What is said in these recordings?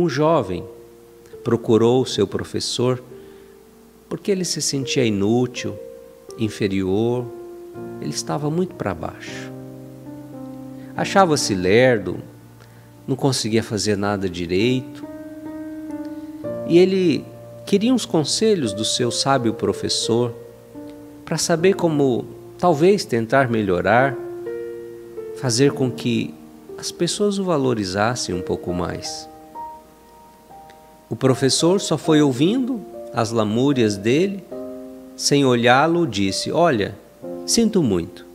um jovem procurou o seu professor porque ele se sentia inútil, inferior, ele estava muito para baixo. Achava-se lerdo, não conseguia fazer nada direito. E ele queria uns conselhos do seu sábio professor para saber como talvez tentar melhorar, fazer com que as pessoas o valorizassem um pouco mais. O professor só foi ouvindo as lamúrias dele, sem olhá-lo, disse: olha, sinto muito,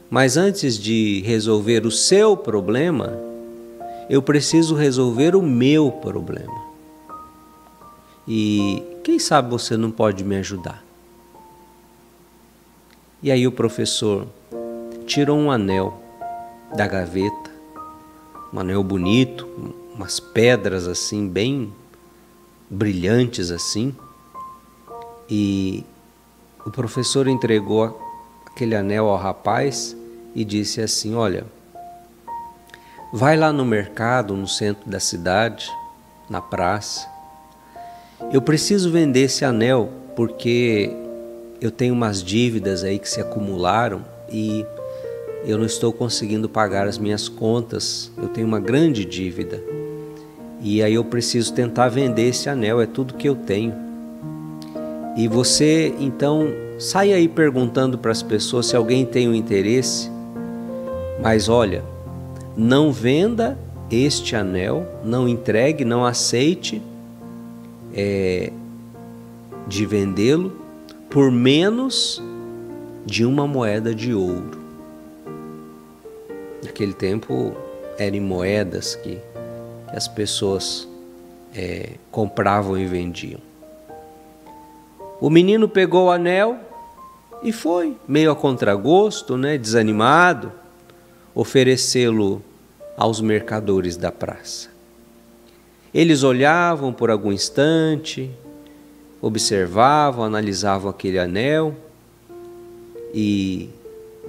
mas antes de resolver o seu problema, eu preciso resolver o meu problema. E quem sabe você não pode me ajudar? E aí o professor tirou um anel da gaveta, um anel bonito, umas pedras assim bem brilhantes assim, e o professor entregou aquele anel ao rapaz e disse assim: olha, vai lá no mercado, no centro da cidade, na praça, eu preciso vender esse anel porque eu tenho umas dívidas aí que se acumularam e eu não estou conseguindo pagar as minhas contas, eu tenho uma grande dívida. E aí eu preciso tentar vender esse anel, é tudo que eu tenho. E você, então, sai aí perguntando para as pessoas se alguém tem um interesse. Mas olha, não venda este anel, não entregue, não aceite de vendê-lo por menos de uma moeda de ouro. Naquele tempo eram moedas que as pessoas compravam e vendiam. O menino pegou o anel e foi, meio a contragosto, desanimado, oferecê-lo aos mercadores da praça. Eles olhavam por algum instante, observavam, analisavam aquele anel e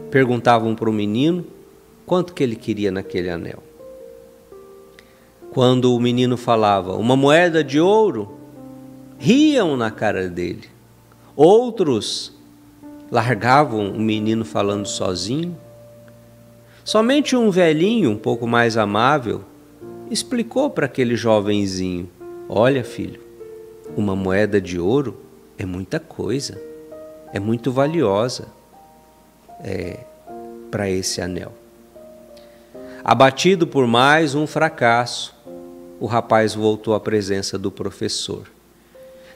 perguntavam para o menino quanto que ele queria naquele anel. Quando o menino falava uma moeda de ouro, riam na cara dele. Outros largavam o menino falando sozinho. Somente um velhinho, um pouco mais amável, explicou para aquele jovenzinho: olha, filho, uma moeda de ouro é muita coisa, é muito valiosa para esse anel. Abatido por mais um fracasso, o rapaz voltou à presença do professor,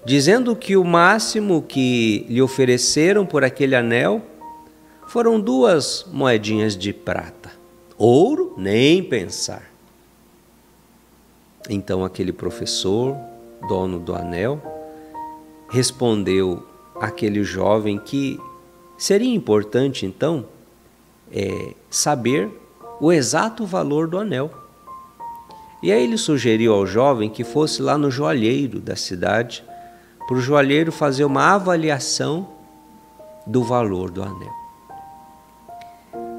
dizendo que o máximo que lhe ofereceram por aquele anel foram 2 moedinhas de prata. Ouro, nem pensar. Então aquele professor, dono do anel, respondeu àquele jovem que seria importante então saber o exato valor do anel. E aí ele sugeriu ao jovem que fosse lá no joalheiro da cidade, para o joalheiro fazer uma avaliação do valor do anel.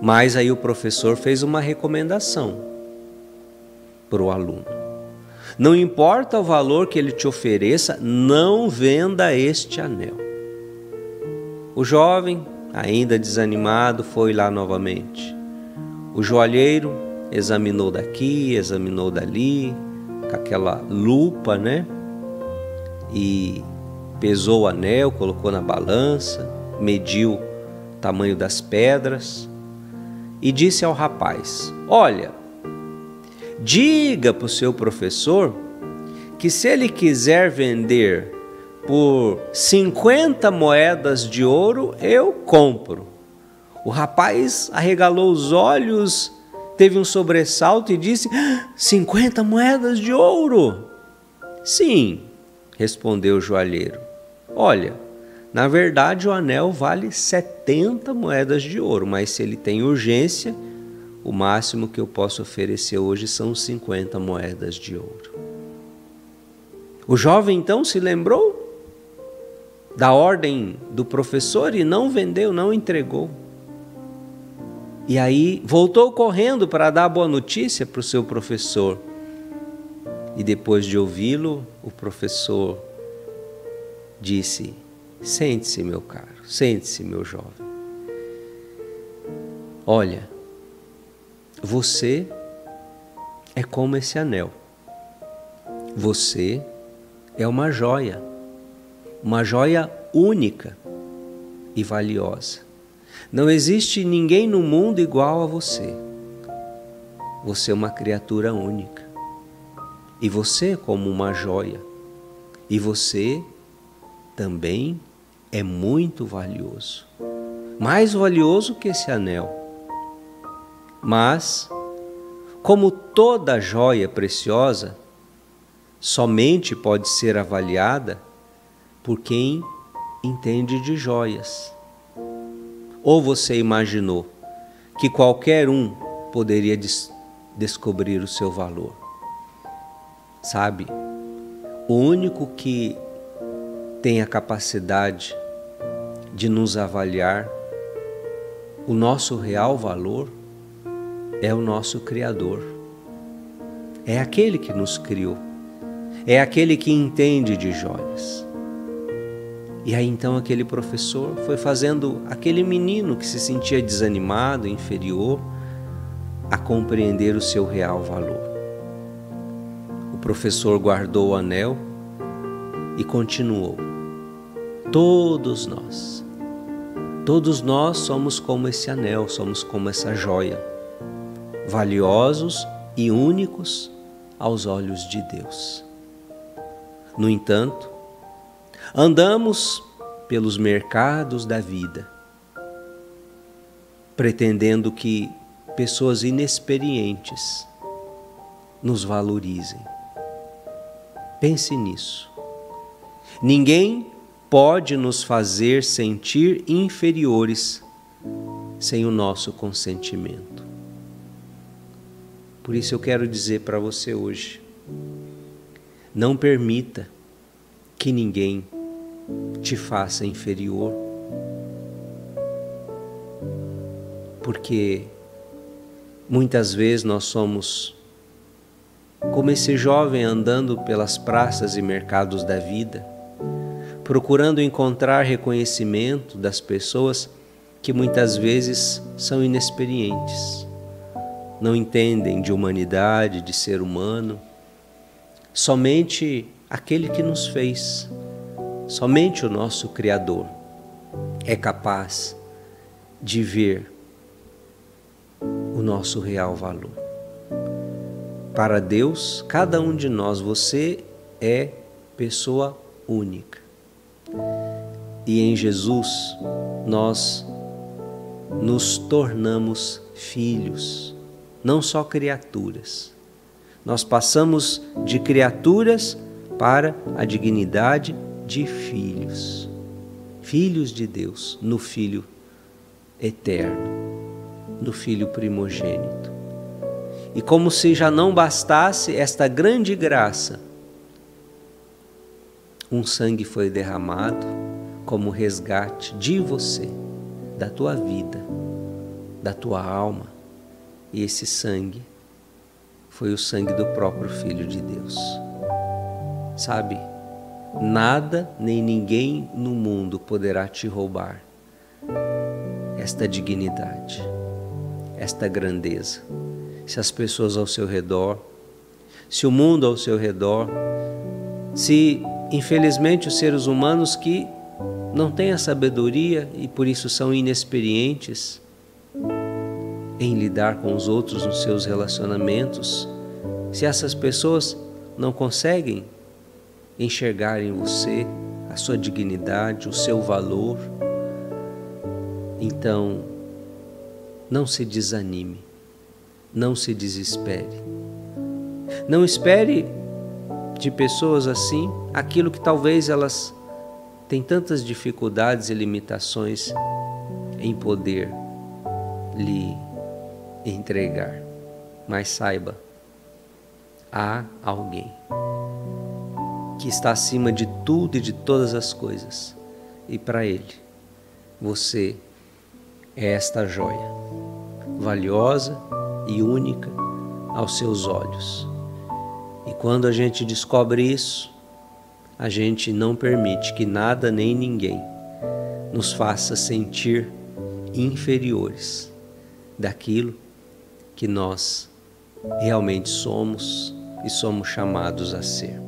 Mas aí o professor fez uma recomendação para o aluno: não importa o valor que ele te ofereça, não venda este anel. O jovem, ainda desanimado, foi lá novamente. O joalheiro examinou daqui, examinou dali, com aquela lupa, e pesou o anel, colocou na balança, mediu o tamanho das pedras e disse ao rapaz: olha, diga para o seu professor que se ele quiser vender por 50 moedas de ouro, eu compro. O rapaz arregalou os olhos, teve um sobressalto e disse: 50 moedas de ouro? Sim, respondeu o joalheiro. Olha, na verdade o anel vale 70 moedas de ouro, mas se ele tem urgência, o máximo que eu posso oferecer hoje são 50 moedas de ouro. O jovem então se lembrou da ordem do professor e não vendeu, não entregou. E aí voltou correndo para dar a boa notícia para o seu professor. E depois de ouvi-lo, o professor disse: sente-se, meu caro, sente-se, meu jovem. Olha, você é como esse anel. Você é uma joia única e valiosa. Não existe ninguém no mundo igual a você. Você é uma criatura única. E você é como uma joia. E você também é muito valioso. Mais valioso que esse anel. Mas, como toda joia preciosa, somente pode ser avaliada por quem entende de joias. Ou você imaginou que qualquer um poderia descobrir o seu valor? Sabe, o único que tem a capacidade de nos avaliar o nosso real valor é o nosso Criador. É aquele que nos criou. É aquele que entende de joias. E aí então aquele professor foi fazendo aquele menino que se sentia desanimado, inferior, a compreender o seu real valor. O professor guardou o anel e continuou. Todos nós somos como esse anel, somos como essa joia, valiosos e únicos aos olhos de Deus. No entanto, andamos pelos mercados da vida, pretendendo que pessoas inexperientes nos valorizem. Pense nisso. Ninguém pode nos fazer sentir inferiores sem o nosso consentimento. Por isso eu quero dizer para você hoje, não permita que ninguém te faça inferior, porque muitas vezes nós somos como esse jovem andando pelas praças e mercados da vida, procurando encontrar reconhecimento das pessoas que muitas vezes são inexperientes, não entendem de humanidade, de ser humano. Somente aquele que nos fez, somente o nosso Criador é capaz de ver o nosso real valor. Para Deus, cada um de nós, você é pessoa única. E em Jesus nós nos tornamos filhos, não só criaturas. Nós passamos de criaturas para a dignidade de filhos. Filhos de Deus, no Filho eterno, no Filho primogênito. E como se já não bastasse esta grande graça, um sangue foi derramado como resgate de você, da tua vida, da tua alma. E esse sangue foi o sangue do próprio Filho de Deus. Sabe, nada nem ninguém no mundo poderá te roubar esta dignidade, esta grandeza. Se as pessoas ao seu redor, se o mundo ao seu redor, se infelizmente os seres humanos que não têm a sabedoria e por isso são inexperientes em lidar com os outros nos seus relacionamentos, se essas pessoas não conseguem enxergar em você a sua dignidade, o seu valor, então não se desanime, não se desespere. Não espere de pessoas assim aquilo que talvez elas têm tantas dificuldades e limitações em poder lhe entregar. Mas saiba, há alguém que está acima de tudo e de todas as coisas, e para Ele você é esta joia, valiosa e única aos seus olhos. E quando a gente descobre isso, a gente não permite que nada nem ninguém nos faça sentir inferiores daquilo que nós realmente somos e somos chamados a ser.